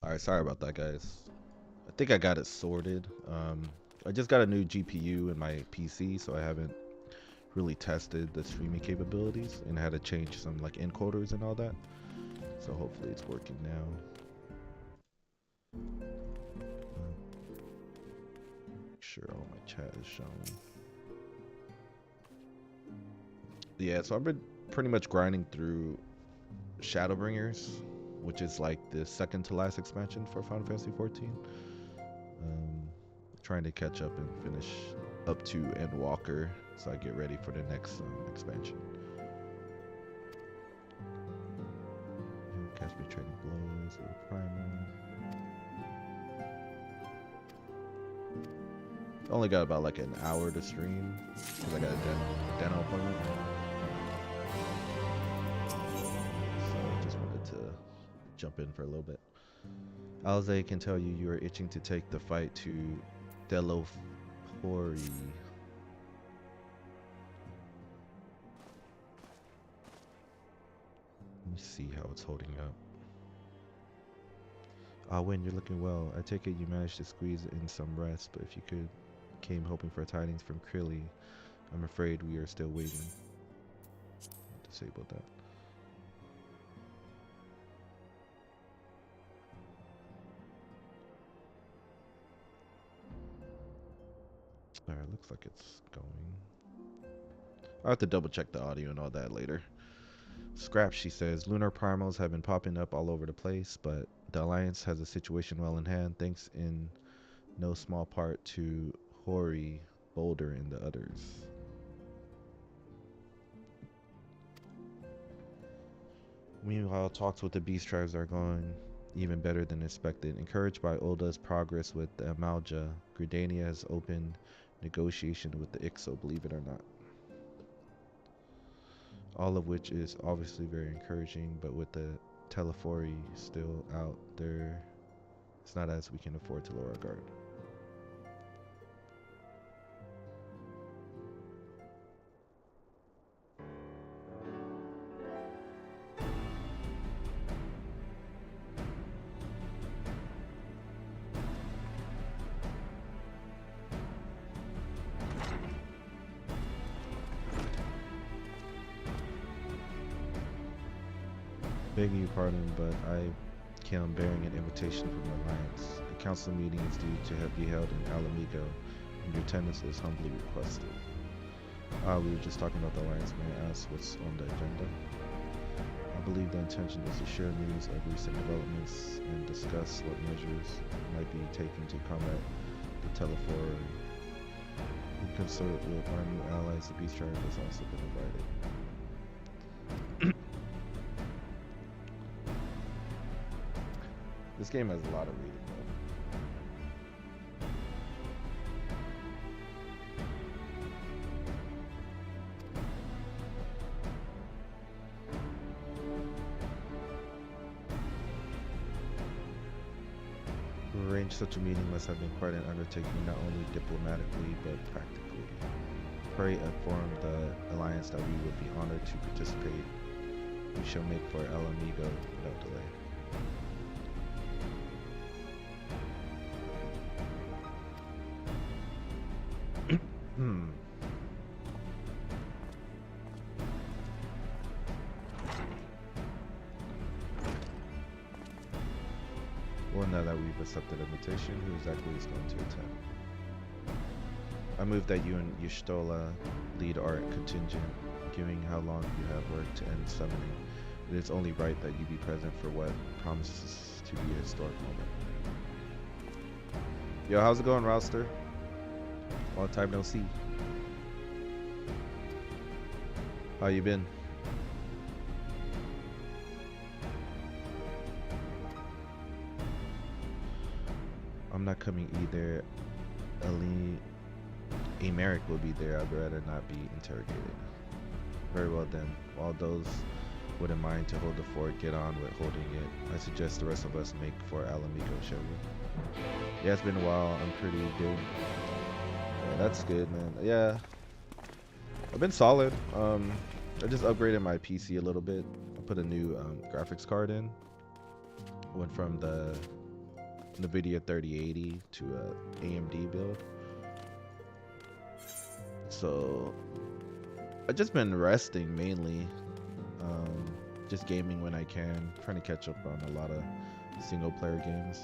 Alright, sorry about that, guys. I think I got it sorted. I just got a new GPU in my PC, so I haven't really tested the streaming capabilities and had to change some like encoders and all that. So hopefully it's working now. Make sure all my chat is shown. Yeah, so I've been pretty much grinding through Shadowbringers, which is like the second to last expansion for Final Fantasy 14. Trying to catch up and finish up to Endwalker so I get ready for the next expansion. Catch me trading blows with primal. Only got about like an hour to stream because I got a dental appointment. So I just wanted to jump in for a little bit. Alze can tell you are itching to take the fight to Delopori. Let me see how it's holding up. Win, you're looking well. I take it you managed to squeeze in some rest, but if you came hoping for tidings from Krilly, I'm afraid we are still waiting. I'll disable that. Alright, looks like it's going. I'll have to double check the audio and all that later. Scrap, she says, lunar primals have been popping up all over the place, but the Alliance has a situation well in hand, thanks in no small part to Hori, Boulder, and the others. Meanwhile, talks with the Beast Tribes are going even better than expected. Encouraged by Olda's progress with the Amalja, Gridania has opened negotiation with the Ixo, believe it or not. All of which is obviously very encouraging, but with the Telefori still out there, it's not as we can afford to lower our guard. Begging your pardon, but I am bearing an invitation from the Alliance. A council meeting is due to be held in Alamigo, and your attendance is humbly requested. We were just talking about the Alliance. May I ask what's on the agenda? I believe the intention is to share news of recent developments and discuss what measures might be taken to combat the Telefor. In consort with our new allies, the Beast Tribe has also been invited. This game has a lot of reading, though. Arrange such a meeting must have been quite an undertaking, not only diplomatically, but practically. Pray inform the Alliance that we would be honored to participate. We shall make for El Amigo without delay. Well, now that we've accepted the invitation, who exactly is going to attend? I move that you and Y'shtola lead our contingent, given how long you have worked to end summoning. It is only right that you be present for what promises to be a historic moment. Yo, how's it going, Rouster? Long time no see. How you been? I'm not coming either. Americ will be there. I'd rather not be interrogated. Very well then. While those wouldn't mind to hold the fort, get on with holding it. I suggest the rest of us make for Alamigo, shall we? Yeah, it's been a while. I'm pretty good. Yeah, that's good, man. Yeah, I've been solid. I just upgraded my PC a little bit. I put a new graphics card in. Went from the NVIDIA 3080 to a AMD build. So I've just been resting mainly, just gaming when I can, trying to catch up on a lot of single player games.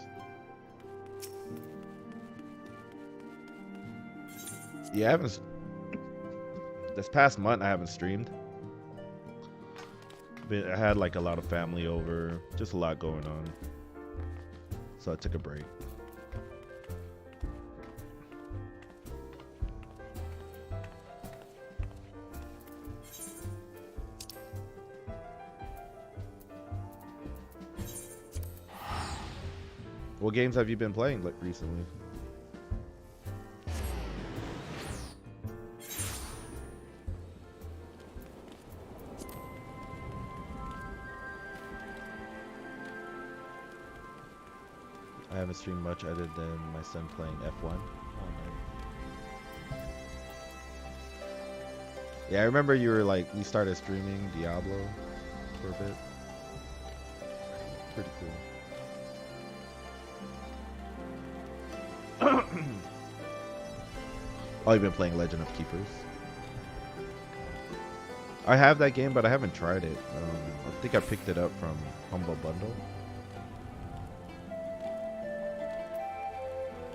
Yeah, I haven't. This past month I haven't streamed. I had like a lot of family over, just a lot going on, so I took a break. What games have you been playing like recently? I haven't streamed much other than my son playing F1. Oh, no. Yeah, I remember you started streaming Diablo for a bit. Pretty cool. Oh, you've been playing Legend of Keepers? I have that game, but I haven't tried it. I think I picked it up from Humble Bundle.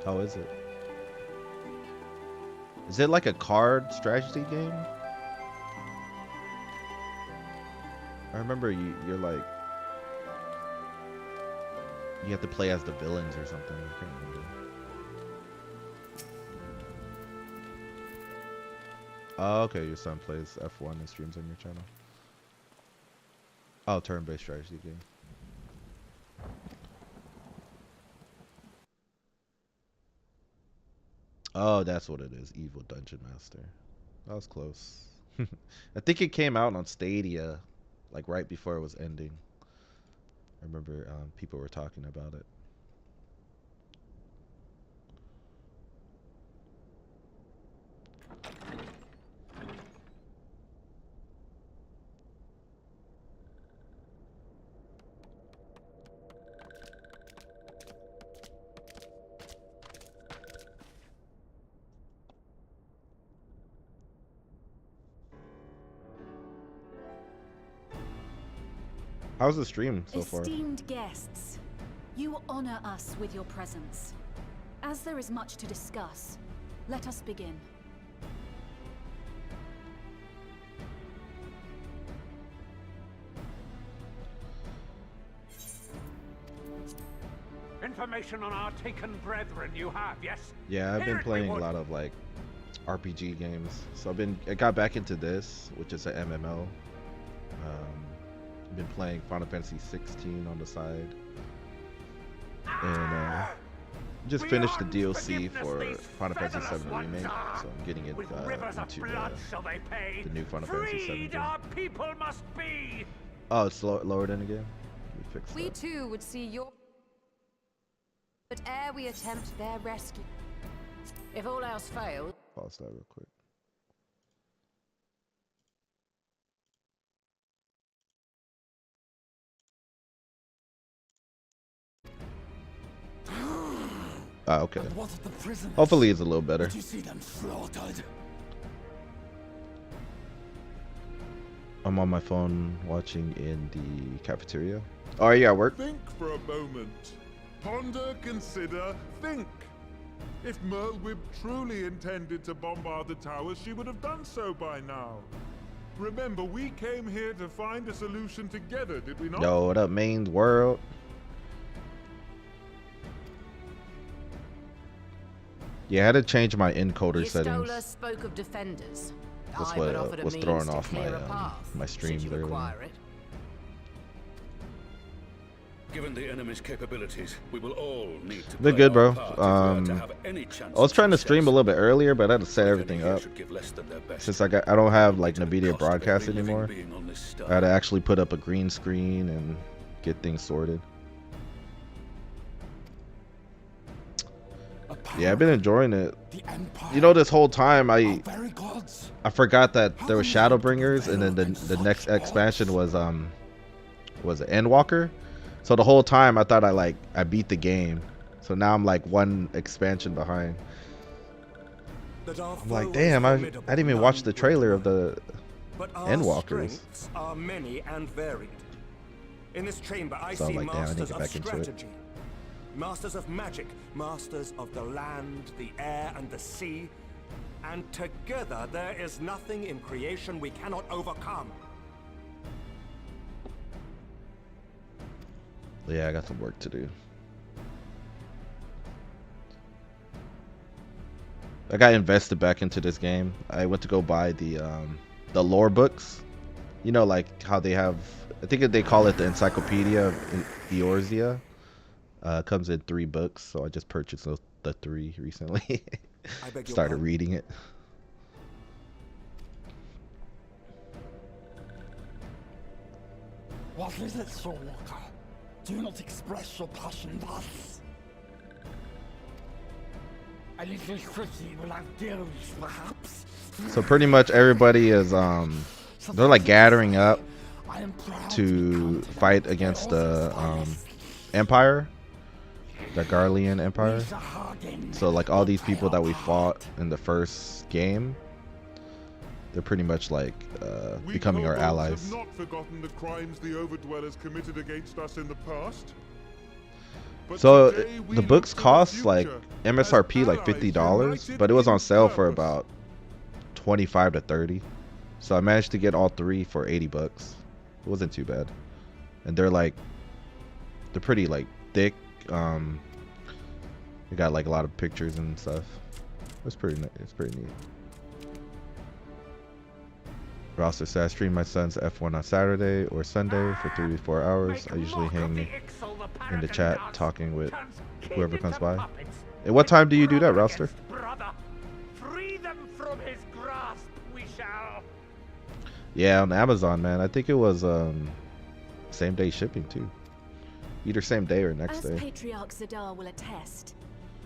How is it? Is it like a card strategy game? I remember you're like, you have to play as the villains or something. I can't remember. Oh, okay, your son plays F1 and streams on your channel. Oh, turn-based strategy game. Oh, that's what it is. Evil Dungeon Master. That was close. I think it came out on Stadia, like right before it was ending. I remember people were talking about it. How's the stream so far? Esteemed guests, you honor us with your presence. As there is much to discuss, let us begin. Information on our taken brethren you have, yes? Yeah, I've been playing a lot of like RPG games. So I got back into this, which is an MMO. Been playing Final Fantasy 16 on the side, and just finished the DLC for Final Fantasy 7 Remake, so I'm getting it into the new Final Fantasy 7 game. People must be. Oh, it's lowered in again? Let me fix that. We too would see your... But ere we attempt their rescue... If all else fails... Pause that real quick. Ah, okay. Hopefully it's a little better. Did you see them slaughtered? I'm on my phone watching in the cafeteria. Oh, are you at work? Think for a moment. Ponder, consider, think. If Merlwyb truly intended to bombard the towers, she would have done so by now. Remember, we came here to find a solution together, did we not? Yo, what up, main world? Yeah, I had to change my encoder settings. spoke of defenders. That's what was throwing off my streams earlier. Given the enemy's capabilities, we will all need to They're good, bro. I was trying to stream a little bit earlier, but I had to set everything up. Since I don't have like NVIDIA broadcast anymore, I had to actually put up a green screen and get things sorted. Yeah, I've been enjoying it. You know, this whole time I forgot that there was Shadowbringers, and then the next expansion was Endwalker. So the whole time I thought I beat the game. So now I'm like one expansion behind. That our I'm like, foe damn, is I formidable, didn't even none watch the would trailer of deny. the But our Endwalkers. strengths are many and varied. In this chamber, I So I'm see like, damn, I need to masters get of back into it. strategy, masters of magic, masters of the land, the air, and the sea. And together, there is nothing in creation we cannot overcome. Yeah, I got some work to do. I got invested back into this game. I went to go buy the lore books. You know, like how they have, I think they call it the Encyclopedia of Eorzea. Comes in 3 books, so I just purchased the 3 recently. I beg your Started pardon? reading it. What is it, Soulwalker? Do not express your passion thus. A little city will have gills, perhaps. So pretty much everybody is they're like gathering up I am proud to fight against the Empire, the Garlean Empire. So like all these people that we fought in the first game, they're pretty much like becoming our We allies. have not forgotten the crimes the Overdwellers committed against us in the past. But So today we the look books to the cost like future MSRP as like allies $50, united but it was in on sale for purpose. about 25 to 30. So I managed to get all 3 for $80. It wasn't too bad. And they're pretty like thick. They got like a lot of pictures and stuff. It's pretty neat. Roster says I stream my son's F1 on Saturday or Sunday for 3 to 4 hours. I usually hang in the chat talking with whoever comes by. And what time do you do that, Roster? Brother, free them from his grasp, we shall. Yeah, on Amazon, man. I think it was same day shipping too. Either same day or next As day. Patriarch Zadar will attest,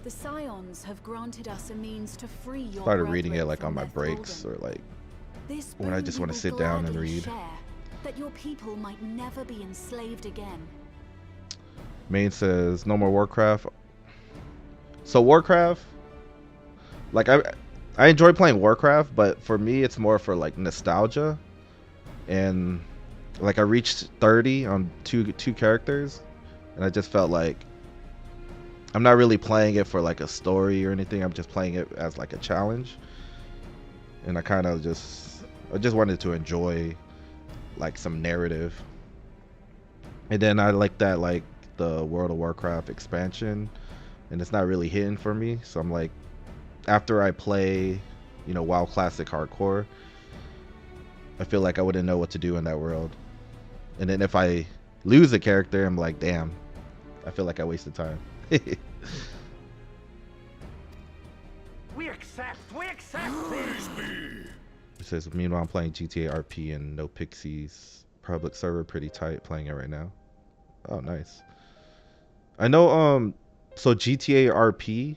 the Scions have granted us a means to free your Started reading it brethren like from on my their breaks thraldom. or like This when I boon just we want to will sit down and gladly read. share, that your people might never be enslaved again. Main says no more Warcraft. So Warcraft, like I enjoy playing Warcraft, but for me it's more for like nostalgia. And like I reached 30 on two characters, and I just felt like I'm not really playing it for like a story or anything. I'm just playing it as like a challenge. And I kind of just wanted to enjoy like some narrative. And then I like that like the World of Warcraft expansion, and it's not really hitting for me. So I'm like, after I play, you know, WoW Classic Hardcore, I feel like I wouldn't know what to do in that world. And then if I lose a character, I'm like, damn, I feel like I wasted time. We accept this. It says, meanwhile, I'm playing GTA RP and No Pixies. Public server, pretty tight, playing it right now. Oh, nice. I know, so GTA RP,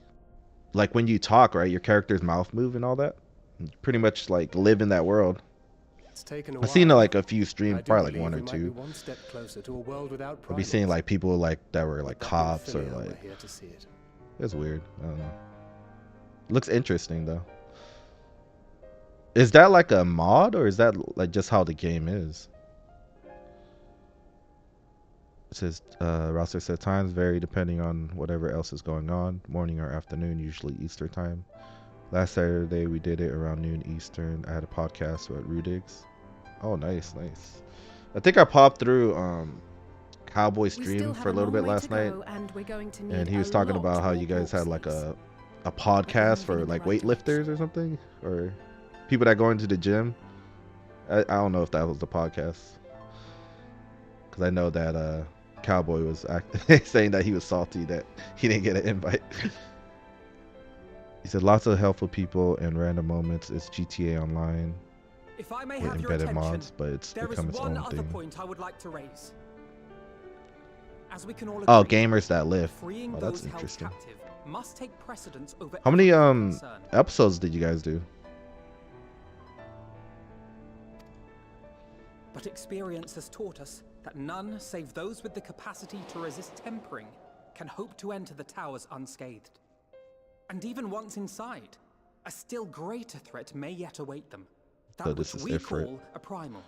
like when you talk, right, your character's mouth move and all that. You pretty much like live in that world. It's taken a I've seen while. like a few streams, I do probably like believe one or we might be two. one step closer to a world without I'll be seeing primates. like people like that were like But that cops or infamy, like, we're here to see it. it's weird. I don't know. Looks interesting though. Is that like a mod or is that like just how the game is? It says, roster said times vary depending on whatever else is going on. Morning or afternoon, usually Eastern time. Last Saturday we did it around noon Eastern. I had a podcast with Rudigs. Oh, nice. I think I popped through Cowboy's We stream still for a have little long bit way last to night. go, and we're going to need And he was a talking lot about how more you guys had like corpses. a podcast for like weightlifters or something, or people that go into the gym. I don't know if that was the podcast, because I know that Cowboy was saying that he was salty that he didn't get an invite. He said lots of helpful people and random moments. It's GTA Online If I may with have your embedded attention, mods, but it's there is become its one own other thing. point I would like to raise. As we can all Oh, agree, gamers that live. freeing Oh, that's those held interesting. captive must take precedence over How many every other concern. episodes did you guys do? But experience has taught us that none save those with the capacity to resist tempering can hope to enter the towers unscathed. And even once inside, a still greater threat may yet await them. That So this which is we Ifrit. call a primal.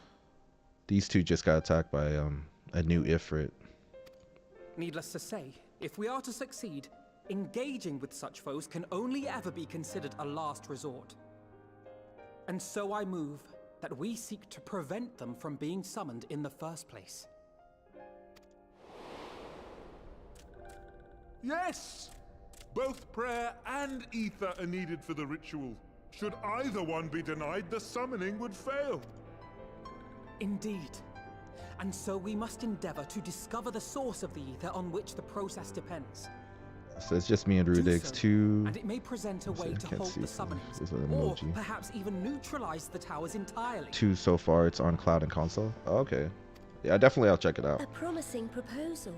These two just got attacked by a new Ifrit. Needless to say, if we are to succeed, engaging with such foes can only ever be considered a last resort. And so I move that we seek to prevent them from being summoned in the first place. Yes! Both prayer and ether are needed for the ritual. Should either one be denied, the summoning would fail. Indeed. And so we must endeavor to discover the source of the ether on which the process depends. So it's just me and Rudix. So, Two. and it may present a way I to can't halt see the from summonings, this little or emoji. perhaps even neutralize the towers entirely. Two so far. It's on cloud and console. Oh, okay. Yeah, definitely I'll check it out. A promising proposal.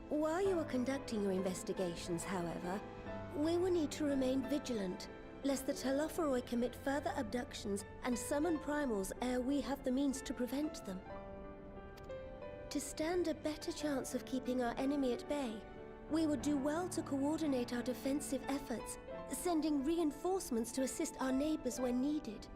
While you are conducting your investigations, however, we will need to remain vigilant, lest the Telophoroi commit further abductions and summon primals ere we have the means to prevent them. To stand a better chance of keeping our enemy at bay, we would do well to coordinate our defensive efforts, sending reinforcements to assist our neighbors when needed.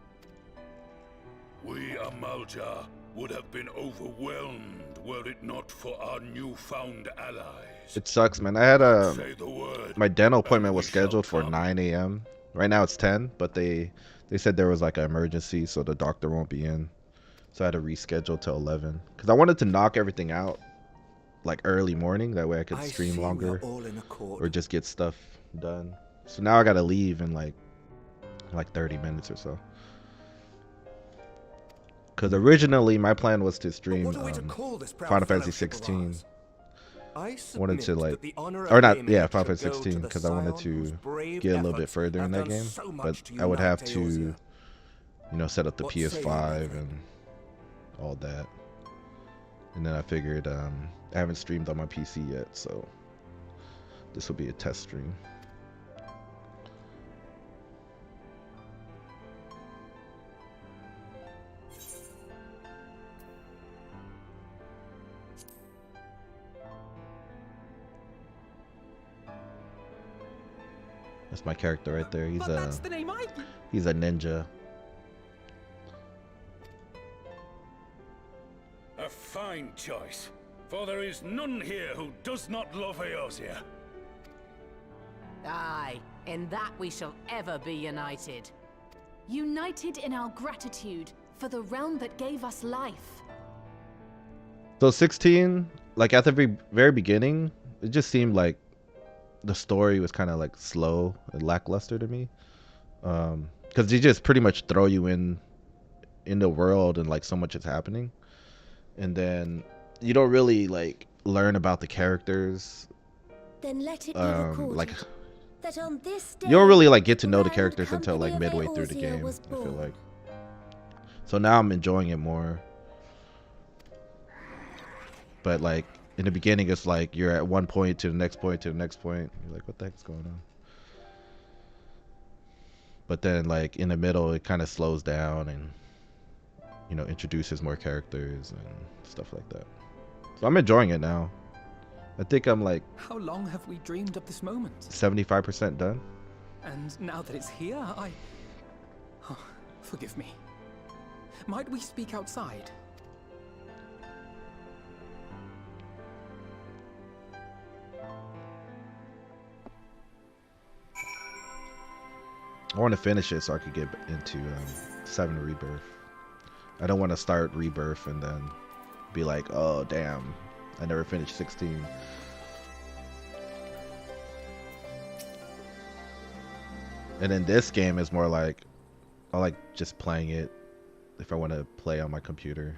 We, Amalja, would have been overwhelmed were it not for our newfound allies. It sucks, man. I had Say the word, my dental appointment was we shall scheduled for come. 9 a.m. Right now it's 10, but they said there was like an emergency, so the doctor won't be in. So I had to reschedule till 11 because I wanted to knock everything out like early morning. That way I could stream longer or just get stuff done. So now I gotta leave in like 30 minutes or so. Because originally my plan was to stream Final Fantasy 16. I wanted to like, or not, yeah, Final Fantasy 16, because I wanted to get a little bit further in that game. But I would have to, you know, set up the PS5 and all that. And then I figured I haven't streamed on my PC yet, so this will be a test stream. That's my character right there. He's that's the name he's a ninja. A fine choice, for there is none here who does not love Eorzea. Aye, in that we shall ever be united. United in our gratitude for the realm that gave us life. So 16, like at the very beginning, it just seemed like the story was kind of like slow and lackluster to me, because they just pretty much throw you in the world and like so much is happening, and then you don't really like learn about the characters. Then let it be recorded like that on this day, you don't really like get to know the Grand characters until Company like of midway through the Eorzea game, was I feel born. like. So now I'm enjoying it more, but like in the beginning it's like you're at one point to the next point to the next point, you're like, what the heck's going on? But then like in the middle it kind of slows down and, you know, introduces more characters and stuff like that. So I'm enjoying it now. I think I'm like How long have we dreamed of this moment? 75% done. And now that it's here, oh, forgive me. Might we speak outside? I want to finish it so I could get into 7 Rebirth. I don't want to start Rebirth and then be like, oh damn, I never finished 16. And then this game is more like, I like just playing it if I want to play on my computer.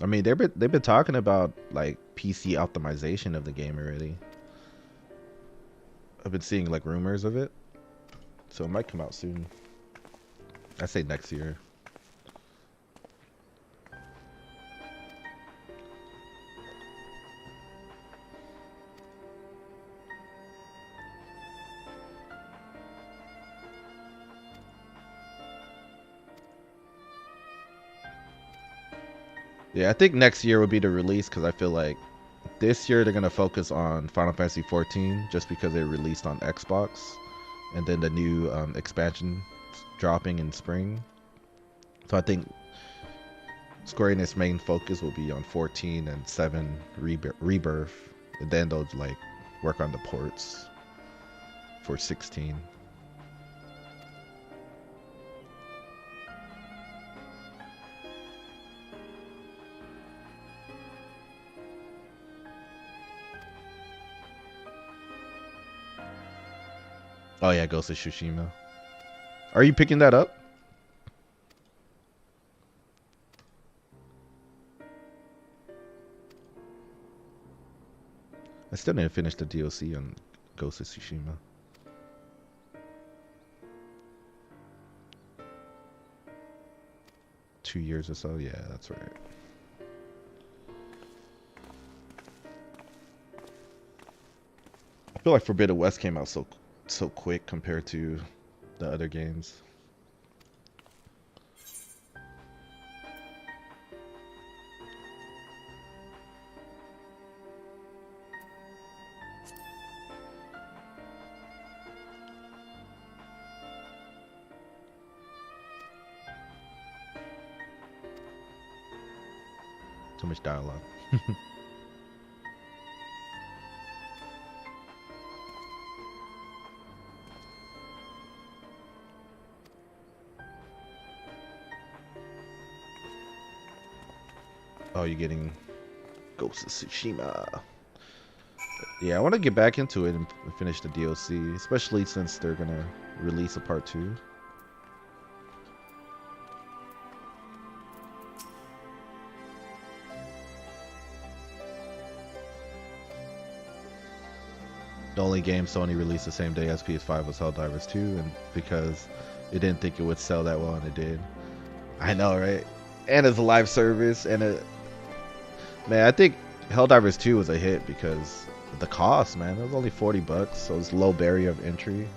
I mean, they've been talking about like PC optimization of the game already. I've been seeing like rumors of it, so it might come out soon. I say next year. Yeah, I think next year would be the release because I feel like this year they're gonna focus on Final Fantasy 14 just because it released on Xbox, and then the new expansion dropping in spring. So I think Square Enix's main focus will be on 14 and 7 Rebirth, and then they'll like work on the ports for 16. Oh yeah, Ghost of Tsushima. Are you picking that up? I still didn't finish the DLC on Ghost of Tsushima. Two years or so? Yeah, that's right. I feel like Forbidden West came out so quick compared to the other games. Too much dialogue. Oh, you're getting Ghost of Tsushima. Yeah, I want to get back into it and finish the DLC, especially since they're gonna release a part 2. The only game Sony released the same day as PS5 was Helldivers 2, and because it didn't think it would sell that well, and it did. I know, right? And it's a live service, and man, I think Helldivers 2 was a hit because the cost, man. It was only $40, so it's low barrier of entry,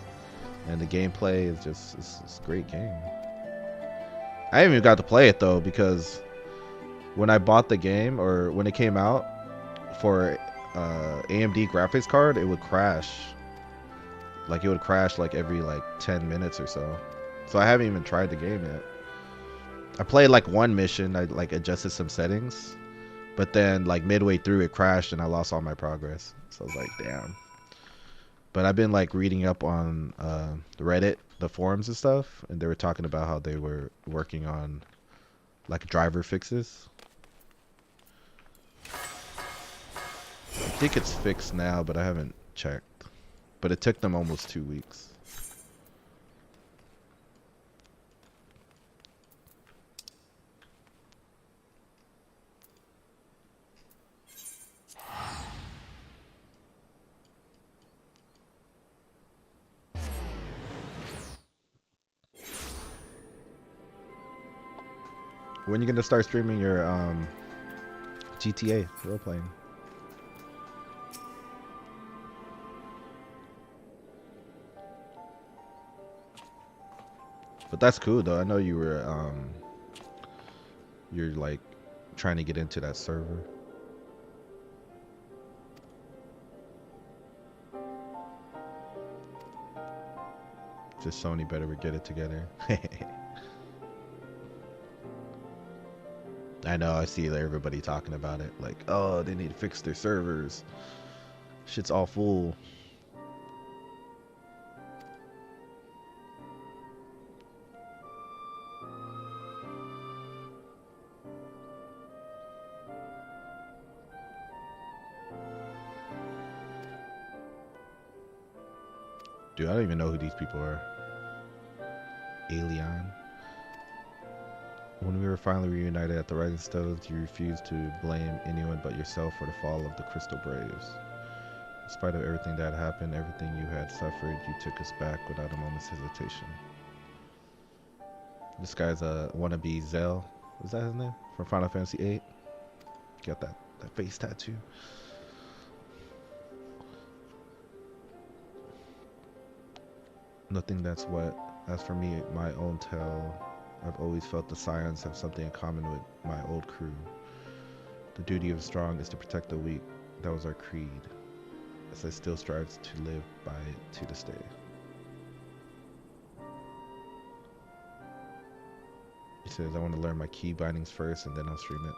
and the gameplay is just it's a great game. I haven't even got to play it though, because when I bought the game, or when it came out for AMD graphics card, it would crash. Like it would crash like every like 10 minutes or so. So I haven't even tried the game yet. I played like one mission, I like adjusted some settings, but then like midway through it crashed and I lost all my progress. So I was like, damn. But I've been like reading up on Reddit, the forums and stuff, and they were talking about how they were working on like driver fixes. I think it's fixed now, but I haven't checked. But it took them almost 2 weeks. When are you gonna start streaming your GTA role playing? But that's cool though. I know you were you're like trying to get into that server. Just Sony better get it together. I know, I see everybody talking about it. Like, oh, they need to fix their servers. Shit's all full. Dude, I don't even know who these people are. Alien. When we were finally reunited at the Rising Stones, you refused to blame anyone but yourself for the fall of the Crystal Braves. In spite of everything that happened, everything you had suffered, you took us back without a moment's hesitation. This guy's a wannabe Zell. Was that his name? From Final Fantasy VIII? Got that face tattoo. Nothing that's what. As for me, my own tale, I've always felt the Scions have something in common with my old crew. The duty of the strong is to protect the weak. That was our creed, as I still strive to live by it to this day. He says, I want to learn my key bindings first and then I'll stream it.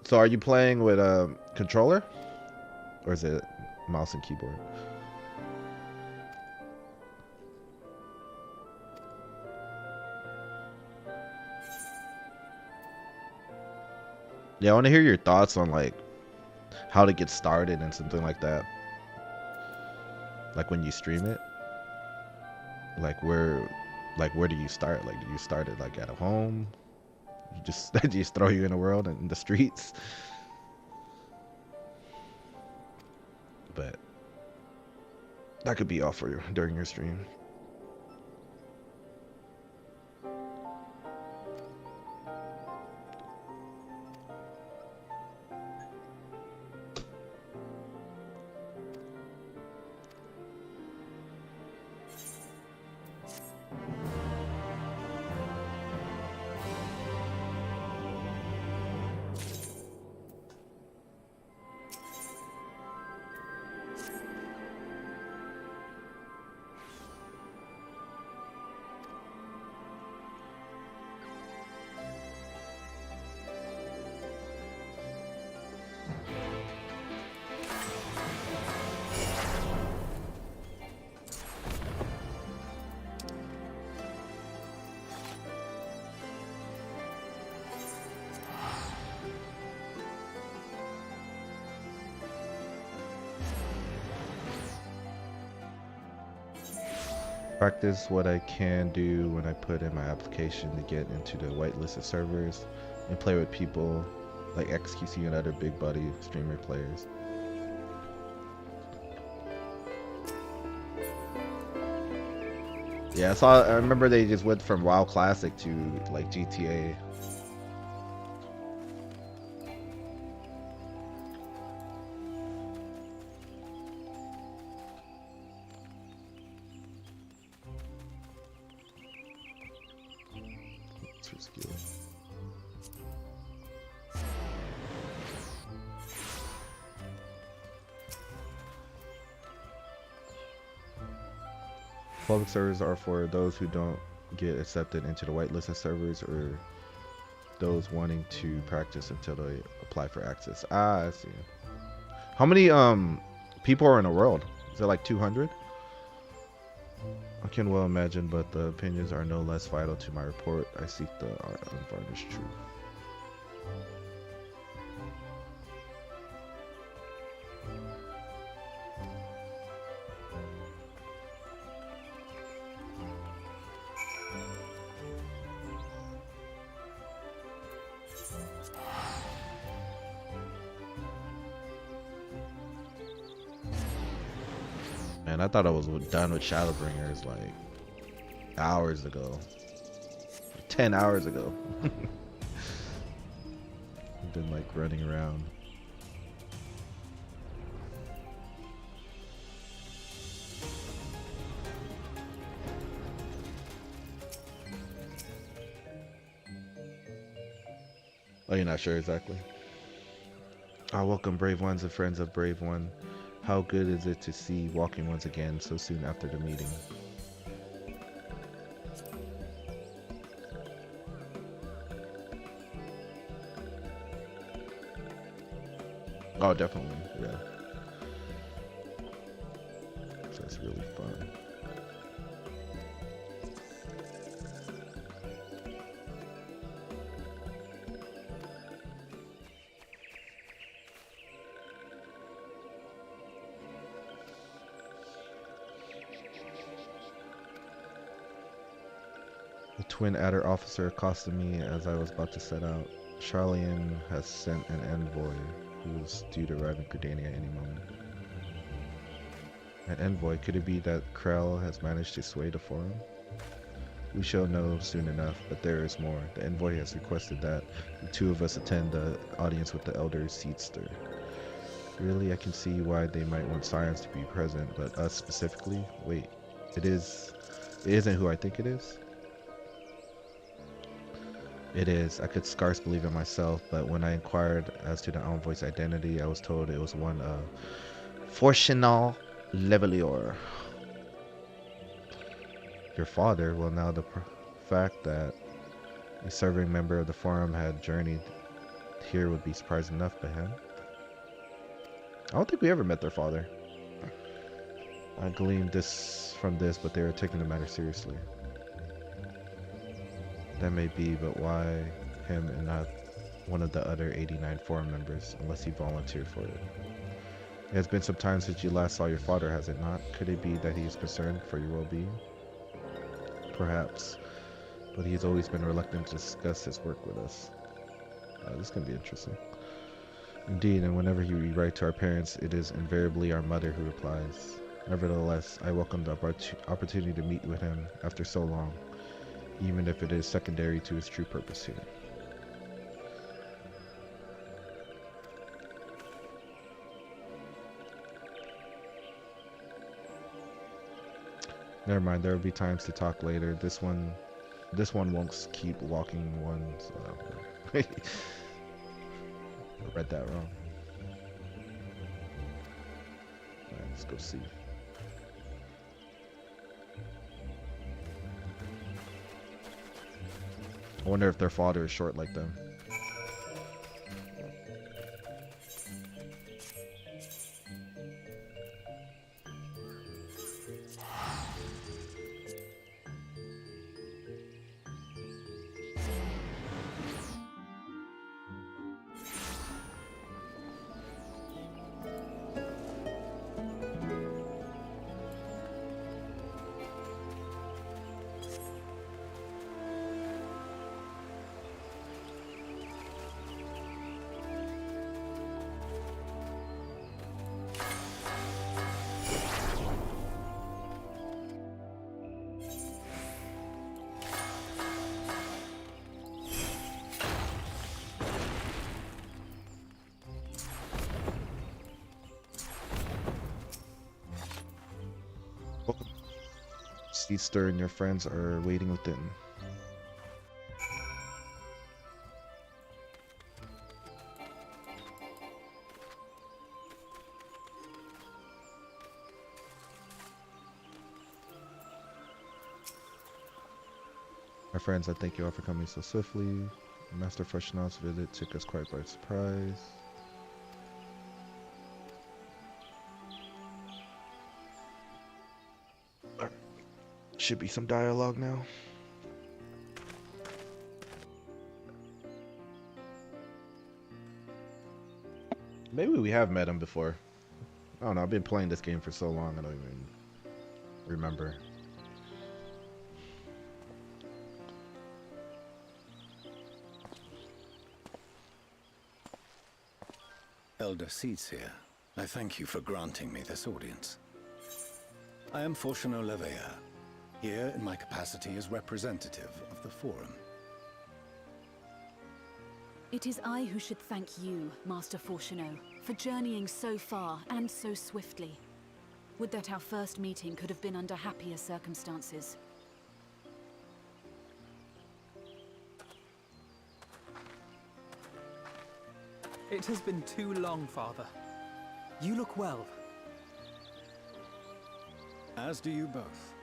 So are you playing with a controller? Or is it mouse and keyboard? Yeah, I want to hear your thoughts on like how to get started and something like that. Like when you stream it, like where do you start? Like, do you start it like at a home? You just just throw you in the world and in the streets. But that could be all for you during your stream. Practice what I can do when I put in my application to get into the whitelisted servers and play with people like XQC and other big buddy streamer players. Yeah, I remember they just went from WoW Classic to like GTA. Public servers are for those who don't get accepted into the whitelisted servers or those wanting to practice until they apply for access. Ah, I see. How many people are in the world? Is it like 200? I can well imagine, but the opinions are no less vital to my report. I seek the unvarnished truth. Man, I thought I was done with Shadowbringers like hours ago. 10 hours ago. I've been like running around. Oh, you're not sure exactly? Welcome brave ones and friends of Brave One. How good is it to see walking once again so soon after the meeting? Oh, definitely, yeah. That's really fun. The Twin Adder officer accosted me as I was about to set out. Charlian has sent an envoy who is due to arrive in Gridania any moment. An envoy? Could it be that Krell has managed to sway the forum? We shall know soon enough, but there is more. The envoy has requested that the two of us attend the audience with the Elder Seedster. Really, I can see why they might want Science to be present, but us specifically? Wait, it isn't who I think it is? It is. I could scarce believe it myself, but when I inquired as to the envoy's identity, I was told it was one of Fortunal Levelior. Your father? Well, now the fact that a serving member of the Forum had journeyed here would be surprising enough, but him? I don't think we ever met their father. I gleaned this from this, but they were taking the matter seriously. That may be, but why him and not one of the other 89 Forum members, unless he volunteered for it? It has been some time since you last saw your father, has it not? Could it be that he is concerned for your well-being? Perhaps, but he has always been reluctant to discuss his work with us. This is going to be interesting. Indeed, and whenever we write to our parents, it is invariably our mother who replies. Nevertheless, I welcome the opportunity to meet with him after so long, even if it is secondary to his true purpose here. Never mind, there will be times to talk later. This one won't keep walking one, so I read that wrong. Alright, let's go see. I wonder if their father is short like them. Easter and your friends are waiting within. My friends, I thank you all for coming so swiftly. Master Freshnow's visit took us quite by surprise. Should be some dialogue now. Maybe we have met him before. I don't know, I've been playing this game for so long I don't even remember. Elder Seedseer, I thank you for granting me this audience. I am Fortuno Levea, here in my capacity as representative of the Forum. It is I who should thank you, Master Fortuno, for journeying so far and so swiftly. Would that our first meeting could have been under happier circumstances. It has been too long, Father. You look well. As do you both.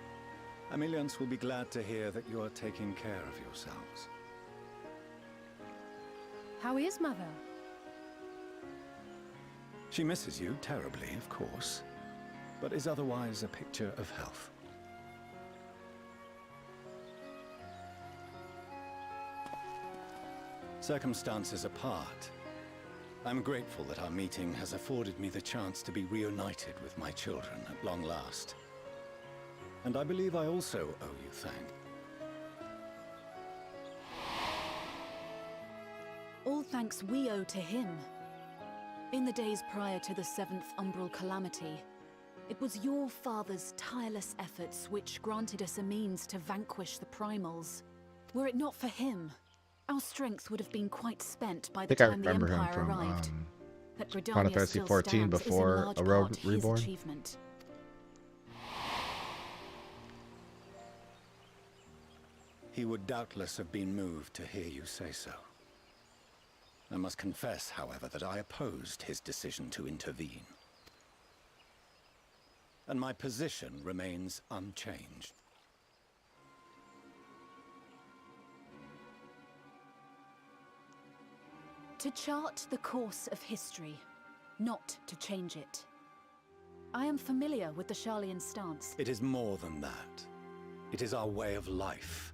Ameliance will be glad to hear that you are taking care of yourselves. How is Mother? She misses you terribly, of course, but is otherwise a picture of health. Circumstances apart, I'm grateful that our meeting has afforded me the chance to be reunited with my children at long last. And I believe I also owe you thanks. All thanks we owe to him. In the days prior to the 7th Umbral Calamity, it was your father's tireless efforts which granted us a means to vanquish the Primals. Were it not for him, our strength would have been quite spent by the time the Empire arrived. That Final Fantasy XIV before a Rogue Reborn. he would doubtless have been moved to hear you say so. I must confess, however, that I opposed his decision to intervene. And my position remains unchanged. To chart the course of history, not to change it. I am familiar with the Sharlayan stance. It is more than that. It is our way of life.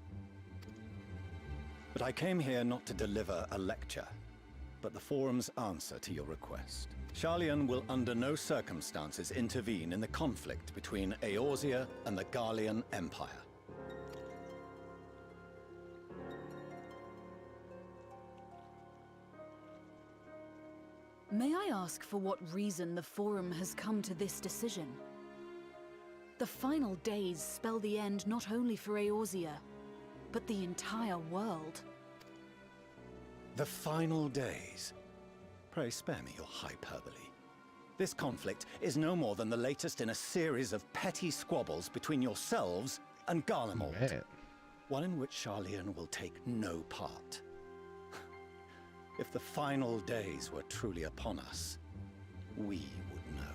But I came here not to deliver a lecture, but the Forum's answer to your request. Sharlayan will under no circumstances intervene in the conflict between Eorzea and the Garlean Empire. May I ask for what reason the Forum has come to this decision? The final days spell the end not only for Eorzea, but the entire world. The final days? Pray spare me your hyperbole. This conflict is no more than the latest in a series of petty squabbles between yourselves and Garlemald. One in which Sharlayan will take no part. If the final days were truly upon us, we would know.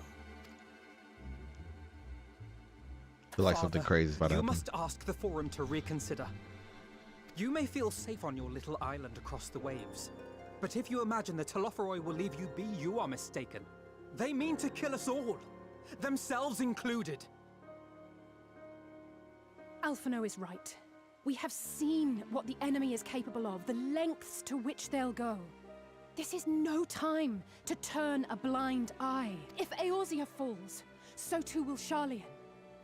I feel like something crazy is about to you happen. must ask the Forum to reconsider. You may feel safe on your little island across the waves, but if you imagine the Telophoroi will leave you be, you are mistaken. They mean to kill us all, themselves included. Alphino is right. We have seen what the enemy is capable of, the lengths to which they'll go. This is no time to turn a blind eye. If Eorzea falls, so too will Sharlayan.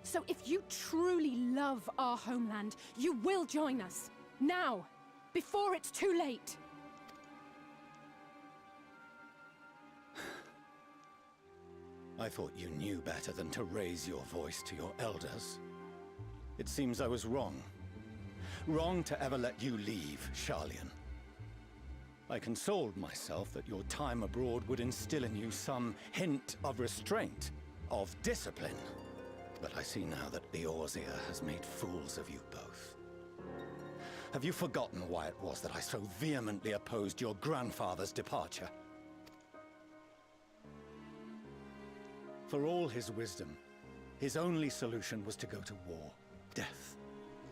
So if you truly love our homeland, you will join us. Now, before it's too late. I thought you knew better than to raise your voice to your elders. It seems I was wrong. Wrong to ever let you leave, Sharlayan. I consoled myself that your time abroad would instill in you some hint of restraint, of discipline. But I see now that Eorzea has made fools of you both. Have you forgotten why it was that I so vehemently opposed your grandfather's departure? For all his wisdom, his only solution was to go to war. Death,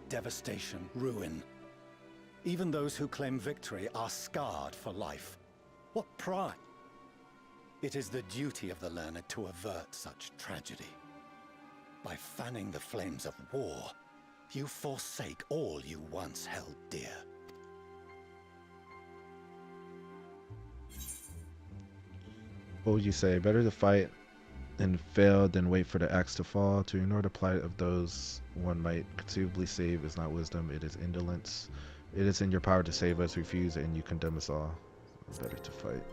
devastation, ruin. Even those who claim victory are scarred for life. What pride! It is the duty of the learned to avert such tragedy. By fanning the flames of war, you forsake all you once held dear. What would you say? Better to fight and fail than wait for the axe to fall. To ignore the plight of those one might conceivably save is not wisdom, it is indolence. It is in your power to save us, refuse and you condemn us all. Better to fight.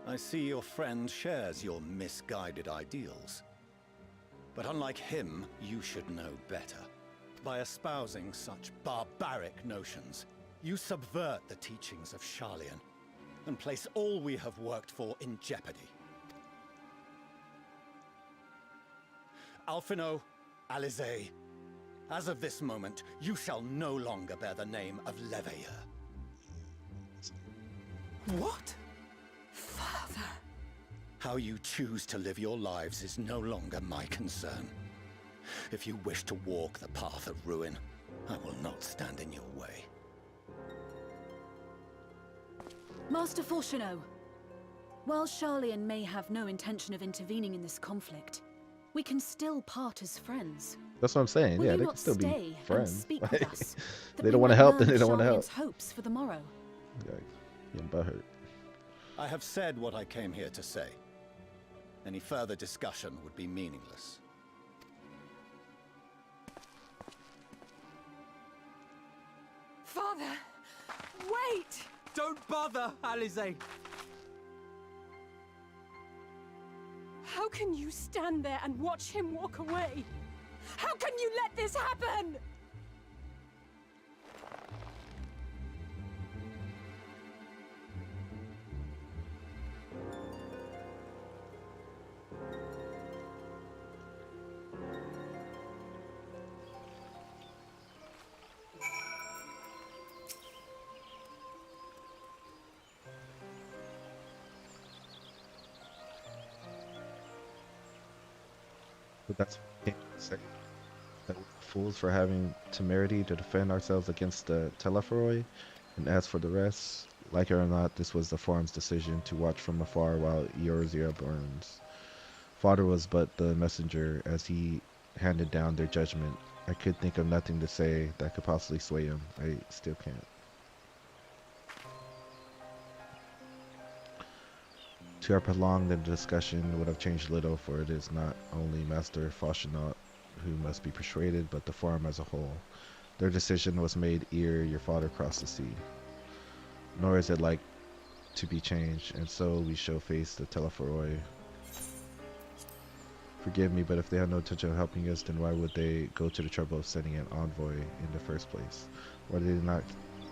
I see your friend shares your misguided ideals. But unlike him, you should know better. By espousing such barbaric notions, you subvert the teachings of Sharlayan and place all we have worked for in jeopardy. Alphino, Alisaie, as of this moment, you shall no longer bear the name of Leveilleur. What? Father! How you choose to live your lives is no longer my concern. If you wish to walk the path of ruin, I will not stand in your way. Master Fourcheneau, while Sharlayan may have no intention of intervening in this conflict, we can still part as friends. That's what I'm saying. Will Yeah, you they not can still stay be and friends. speak with us, that They we don't want to might help, then learn they don't want to help. Sharlayan's hopes for the morrow. Yeah, getting butthurt. I have said what I came here to say. Any further discussion would be meaningless. Father! Wait! Don't bother, Alisaie! How can you stand there and watch him walk away? How can you let this happen? But that's what I came to say. That we're fools for having temerity to defend ourselves against the Telephoroi, and as for the rest, like it or not, this was the Forum's decision to watch from afar while Eorzea burns. Father was but the messenger as he handed down their judgment. I could think of nothing to say that could possibly sway him. I still can't. To have prolonged the discussion would have changed little, for it is not only Master Fauchenaut who must be persuaded, but the Forum as a whole. Their decision was made ere your father crossed the sea. Nor is it like to be changed, and so we shall face the Telephoroi. Forgive me, but if they have no intention of helping us, then why would they go to the trouble of sending an envoy in the first place? Why do they not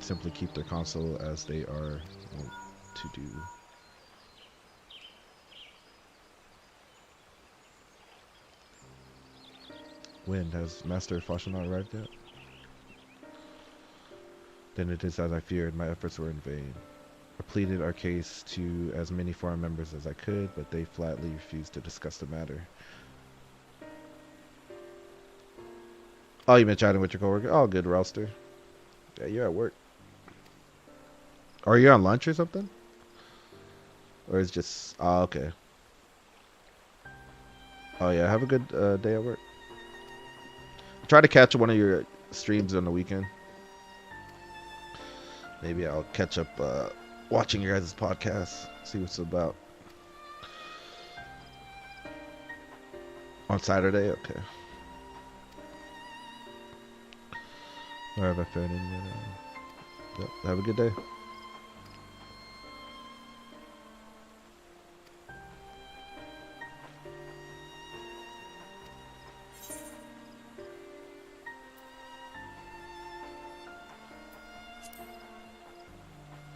simply keep their consul as they are wont to do? When? Has Master Fauchenaut arrived yet? Then it is as I feared. My efforts were in vain. I pleaded our case to as many foreign members as I could, but they flatly refused to discuss the matter. Oh, you've been chatting with your coworker? Oh, good, Roster. Yeah, you're at work. Are you on lunch or something? Or is just... Oh, okay. Oh, yeah, have a good day at work. Try to catch one of your streams on the weekend. Maybe I'll catch up watching your guys' podcast. See what it's about. On Saturday? Okay. Or have I found anyone? Yep, have a good day.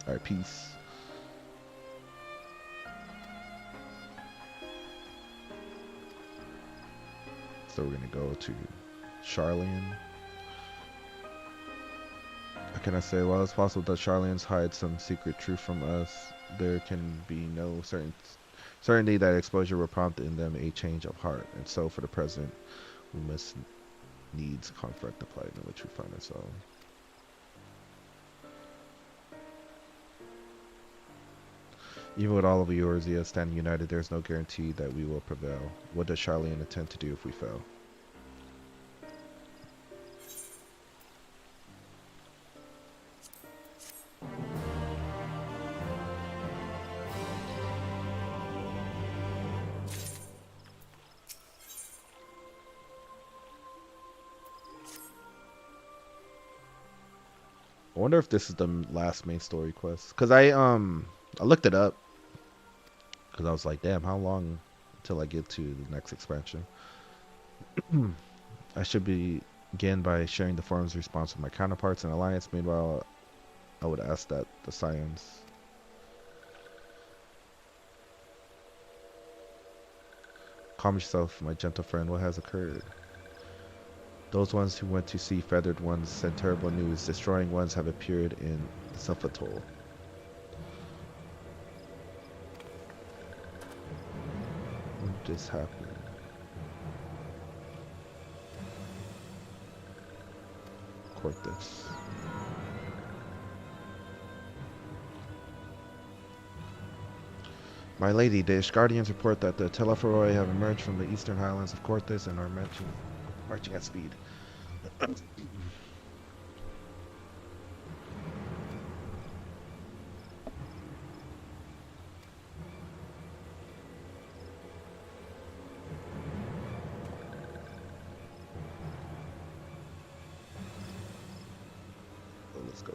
Alright, peace. So we're gonna go to Charlian. What can I say? While it's possible that Charlians hide some secret truth from us, there can be no certainty that exposure will prompt in them a change of heart. And so for the present, we must needs confront the plight in which we find ourselves. Even with all of Eorzea standing united, there is no guarantee that we will prevail. What does Charlian intend to do if we fail? I wonder if this is the last main story quest. Cause I looked it up. Cause I was like, damn, how long until I get to the next expansion? I should begin by sharing the forum's response with my counterparts in Alliance. Meanwhile, I would ask that the Scions. Calm yourself, my gentle friend. What has occurred? Those ones who went to see feathered ones send terrible news. Destroying ones have appeared in Suffatol. When did this happen? Court this. My lady, the Ishgardians report that the Telephoroi have emerged from the eastern highlands of Corthus and are marching at speed. Let's go.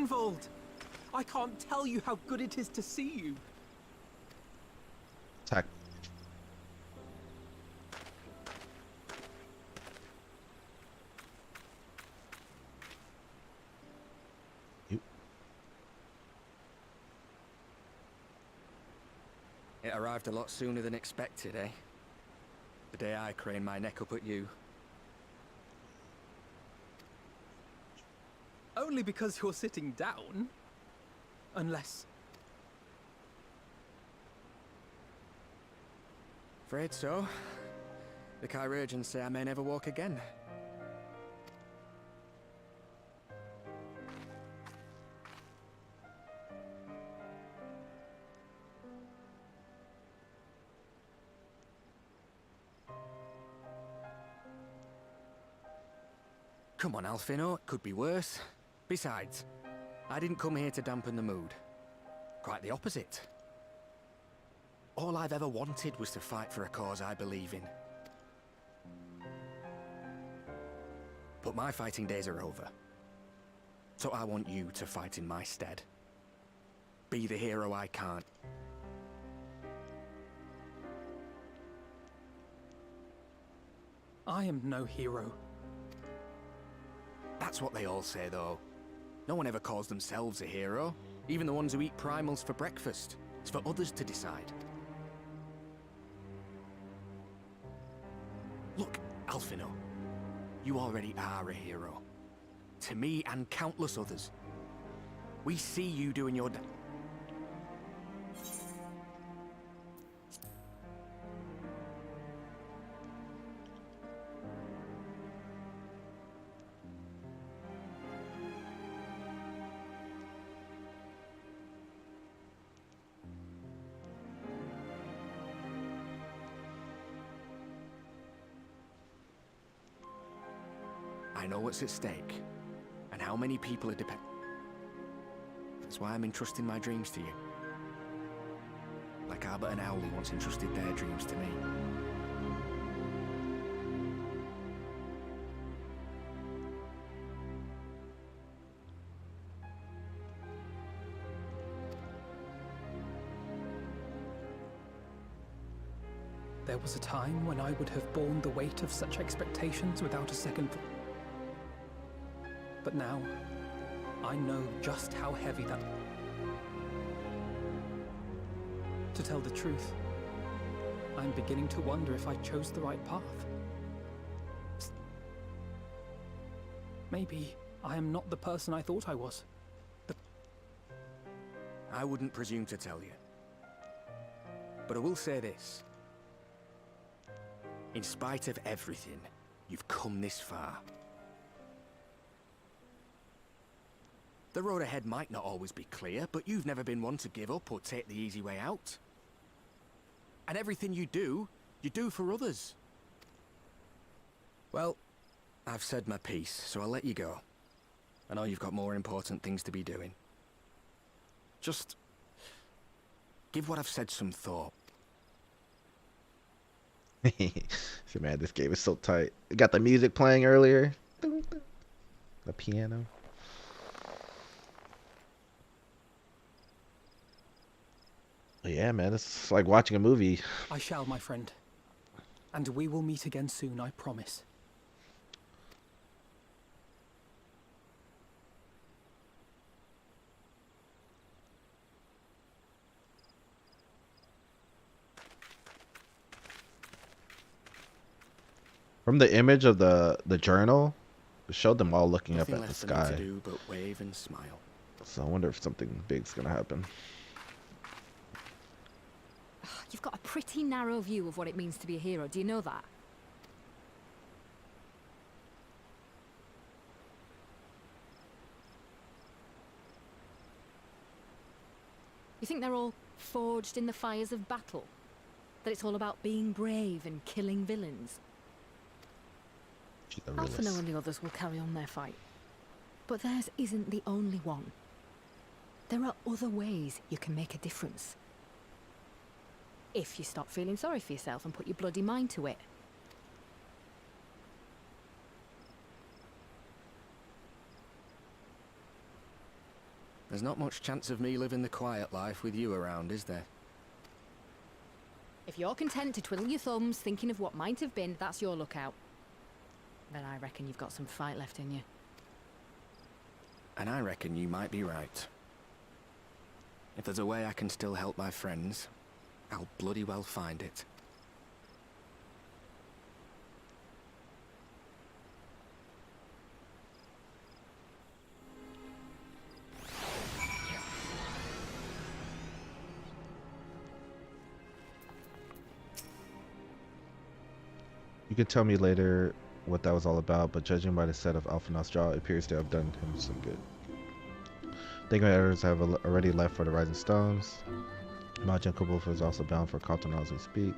Barinvold! I can't tell you how good it is to see you. Attack. It arrived a lot sooner than expected, eh? The day I craned my neck up at you. Only because you're sitting down. Unless... Afraid so. The Chirurgeons say I may never walk again. Come on, Alfino, it could be worse. Besides, I didn't come here to dampen the mood. Quite the opposite. All I've ever wanted was to fight for a cause I believe in. But my fighting days are over. So I want you to fight in my stead. Be the hero I can't. I am no hero. That's what they all say, though. No one ever calls themselves a hero. Even the ones who eat primals for breakfast. It's for others to decide. Look, Alfino. You already are a hero. To me and countless others. We see you doing your... I know what's at stake, and how many people are That's why I'm entrusting my dreams to you. Like Albert and Owley once entrusted their dreams to me. There was a time when I would have borne the weight of such expectations without a second thought. But now, I know just how heavy that... To tell the truth, I'm beginning to wonder if I chose the right path. Maybe I am not the person I thought I was. I wouldn't presume to tell you. But I will say this. In spite of everything, you've come this far. The road ahead might not always be clear, but you've never been one to give up or take the easy way out. And everything you do for others. Well, I've said my piece, so I'll let you go. I know you've got more important things to be doing. Just give what I've said some thought. See, man, this game is so tight. It got the music playing earlier. The piano. Yeah, man, it's like watching a movie. I shall, my friend. And we will meet again soon, I promise. From the image of the journal, it showed them all looking Nothing up at the left for me sky. to do but wave and smile. So I wonder if something big's gonna happen. You've got a pretty narrow view of what it means to be a hero. Do you know that? You think they're all forged in the fires of battle? That it's all about being brave and killing villains? Alphino and the others will carry on their fight. But theirs isn't the only one. There are other ways you can make a difference. If you stop feeling sorry for yourself and put your bloody mind to it. There's not much chance of me living the quiet life with you around, is there? If you're content to twiddle your thumbs thinking of what might have been, that's your lookout. Then I reckon you've got some fight left in you. And I reckon you might be right. If there's a way I can still help my friends, I'll bloody well find it. You can tell me later what that was all about, but judging by the set of Alphinaud's jaw, it appears to have done him some good. Thinking editors have already left for the Rising Stones. Maj and Kabulfa is also bound for Cartonal as we speak.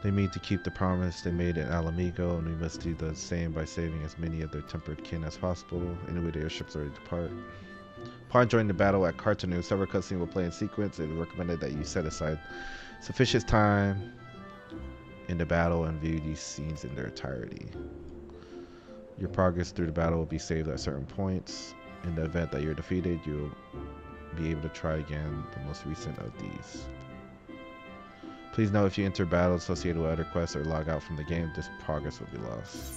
They mean to keep the promise they made in Alamigo, and we must do the same by saving as many of their tempered kin as possible. Anyway, the airships are ready to depart. Upon joining the battle at Cartonu, several cutscenes will play in sequence. It is recommended that you set aside sufficient time in the battle and view these scenes in their entirety. Your progress through the battle will be saved at certain points. In the event that you're defeated, you'll be able to try again the most recent of these. Please note if you enter battles associated with other quests or log out from the game, this progress will be lost.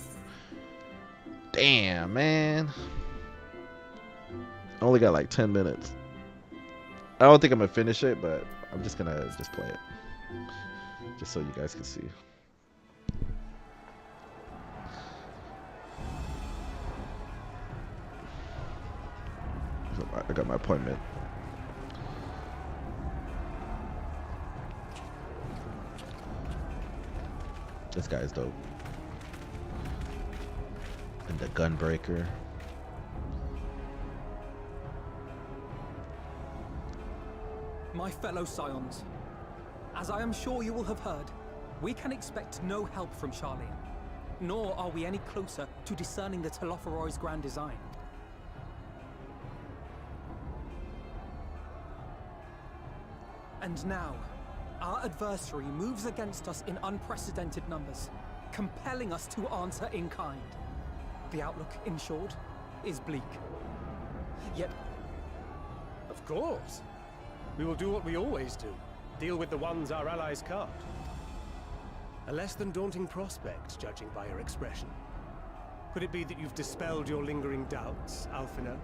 Damn, man. I only got like 10 minutes. I don't think I'm gonna finish it, but I'm just gonna play it. Just so you guys can see. So I got my appointment. This guy's dope. And the Gunbreaker. My fellow Scions, as I am sure you will have heard, we can expect no help from Charlian, nor are we any closer to discerning the Telophoroi's grand design. And now, our adversary moves against us in unprecedented numbers, compelling us to answer in kind. The outlook, in short, is bleak. Yet... Of course. We will do what we always do. Deal with the ones our allies can't. A less than daunting prospect, judging by your expression. Could it be that you've dispelled your lingering doubts, Alphinaud?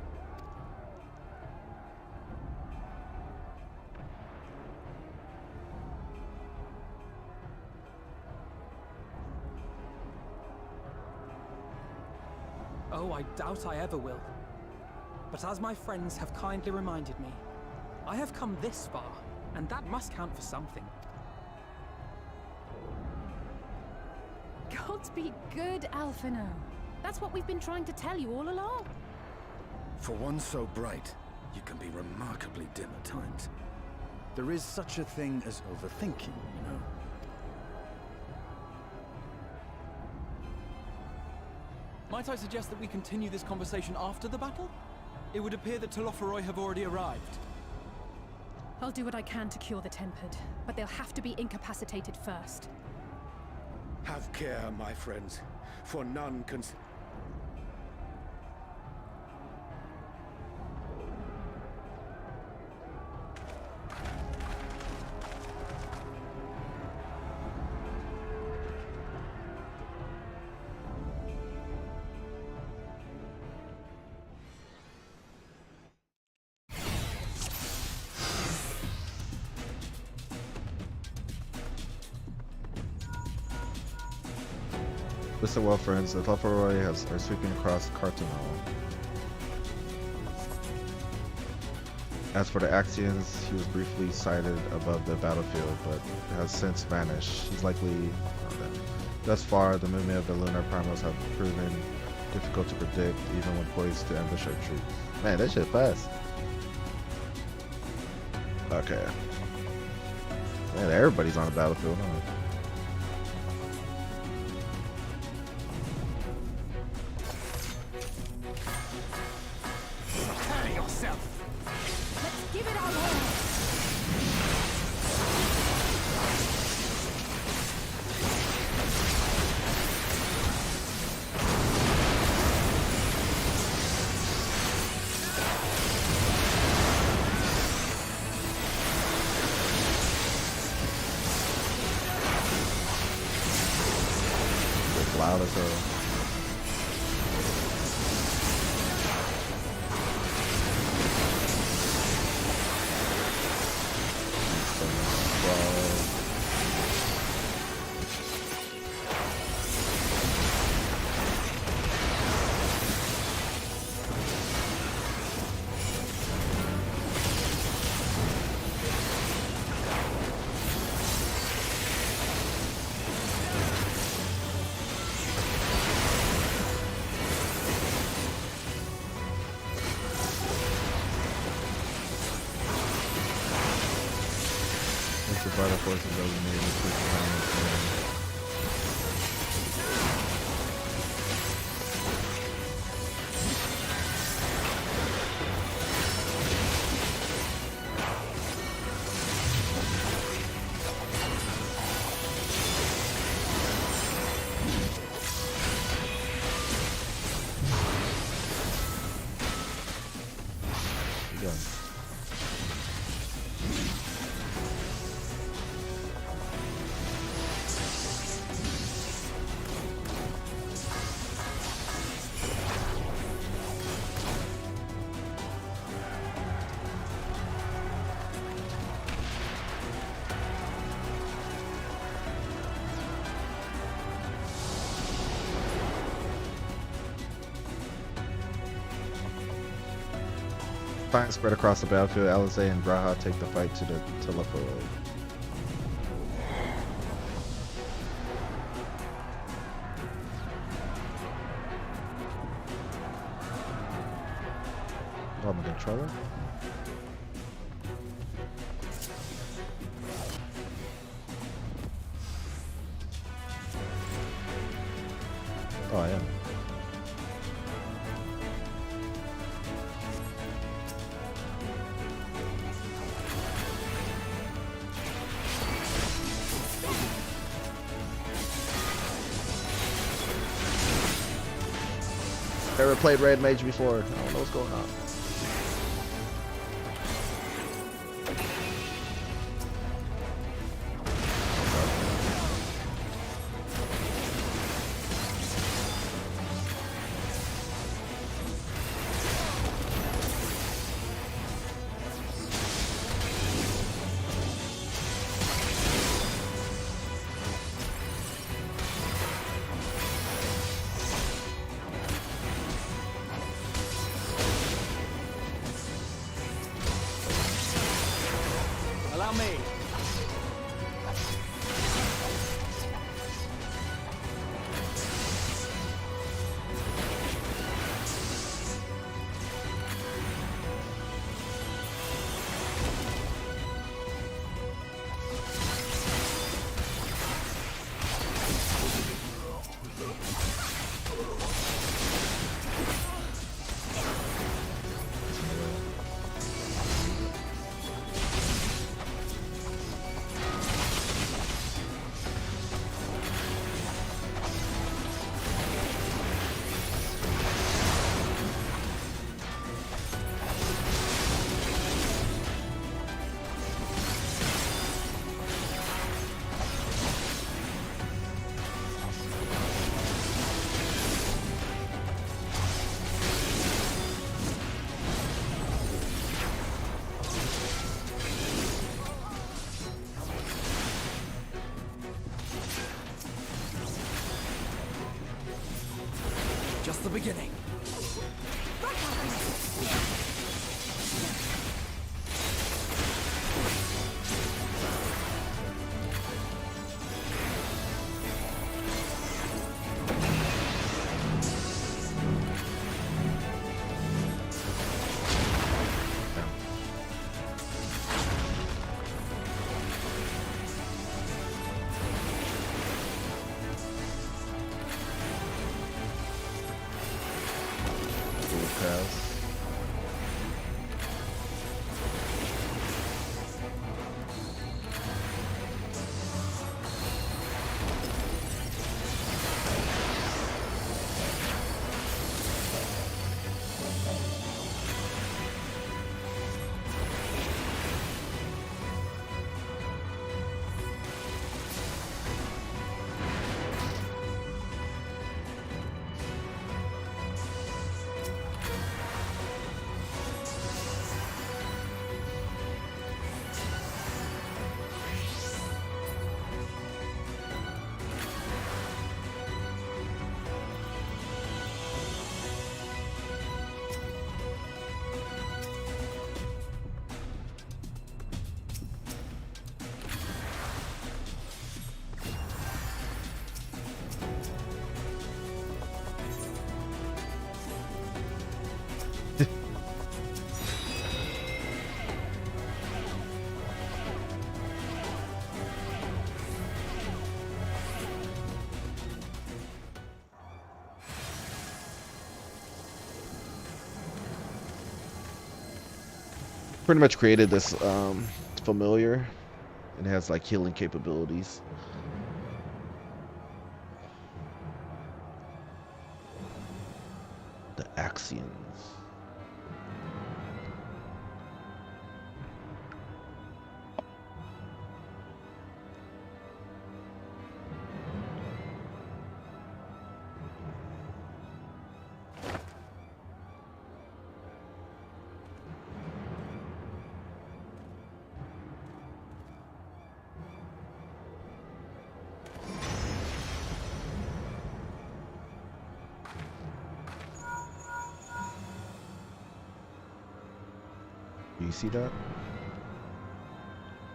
Oh, I doubt I ever will. But as my friends have kindly reminded me, I have come this far, and that must count for something. Gods be good, Alphinaud. That's what we've been trying to tell you all along. For one so bright, you can be remarkably dim at times. There is such a thing as overthinking, you know. Might I suggest that we continue this conversation after the battle? It would appear that Telophoroi have already arrived. I'll do what I can to cure the Tempered, but they'll have to be incapacitated first. Have care, my friends, for none can... Listen well, friends. The Telophoroi are sweeping across Cartonal. As for the Axians, he was briefly sighted above the battlefield, but has since vanished. He's likely not dead. Thus far, the movement of the lunar primals have proven difficult to predict, even when poised to ambush our troops. Man, that shit fast. Okay. Man, everybody's on the battlefield, huh? Alizar. The vital forces that we made with this Fire spread across the battlefield. Alizé and Braha take the fight to the Telephoid. Oh, my controller? Oh, I am. Never played Red Mage before. I don't know what's going on. Allow me. Just the beginning. pretty much created this familiar, and it has like healing capabilities. The Axions. Do you see that?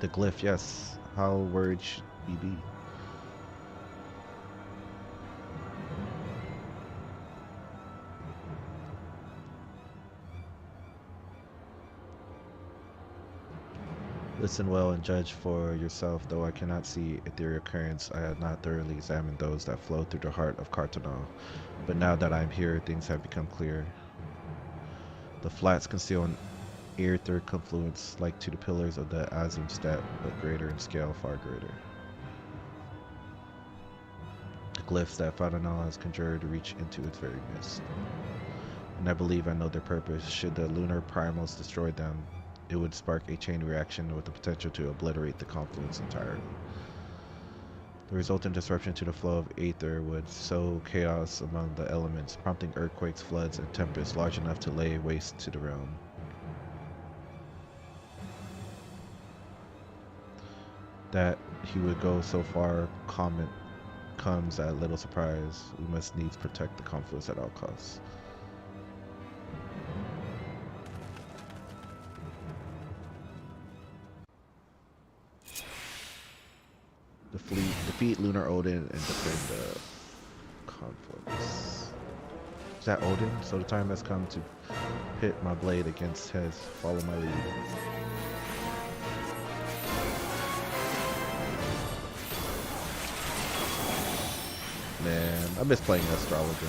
The glyph, yes. How worried should we be? Listen well and judge for yourself. Though I cannot see ethereal currents, I have not thoroughly examined those that flow through the heart of Cartonal. But now that I'm here, things have become clear. The flats conceal an aether confluence like to the pillars of the Azim Stat, but greater in scale, far greater. The glyphs that Cartonal has conjured reach into its very midst. And I believe I know their purpose. Should the lunar primals destroy them, it would spark a chain reaction with the potential to obliterate the confluence entirely. The resultant disruption to the flow of aether would sow chaos among the elements, prompting earthquakes, floods, and tempests large enough to lay waste to the realm. That he would go so far comes at little surprise. We must needs protect the confluence at all costs. Defeat Lunar Odin and defend the conflicts. Is that Odin? So the time has come to pit my blade against his. Follow my lead. Man, I miss playing Astrologer.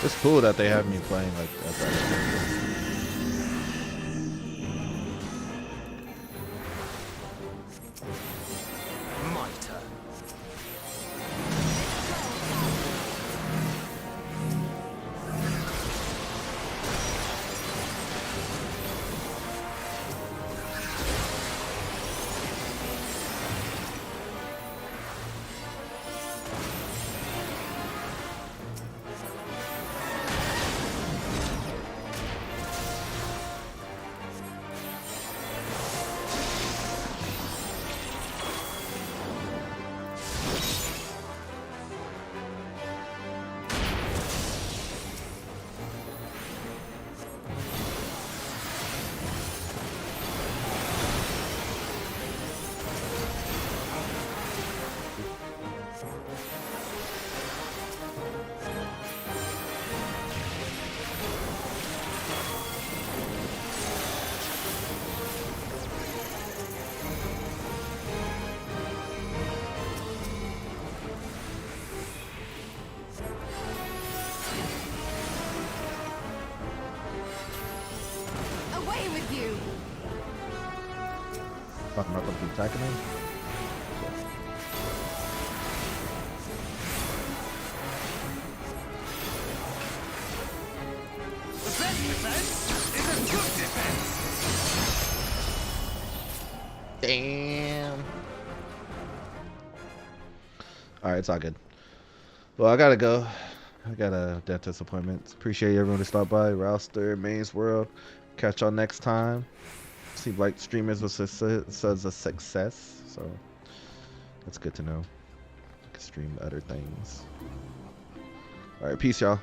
It's cool that they have me playing like that. Fuck, I'm not gonna be attacking him. The best defense is a good defense. Damn. Alright, it's all good. Well, I gotta go. I got a dentist appointment. Appreciate everyone to stop by. Rouster, Main's World. Catch y'all next time. Seems like streamers was a success, so that's good to know. I can stream other things. All right, peace, y'all.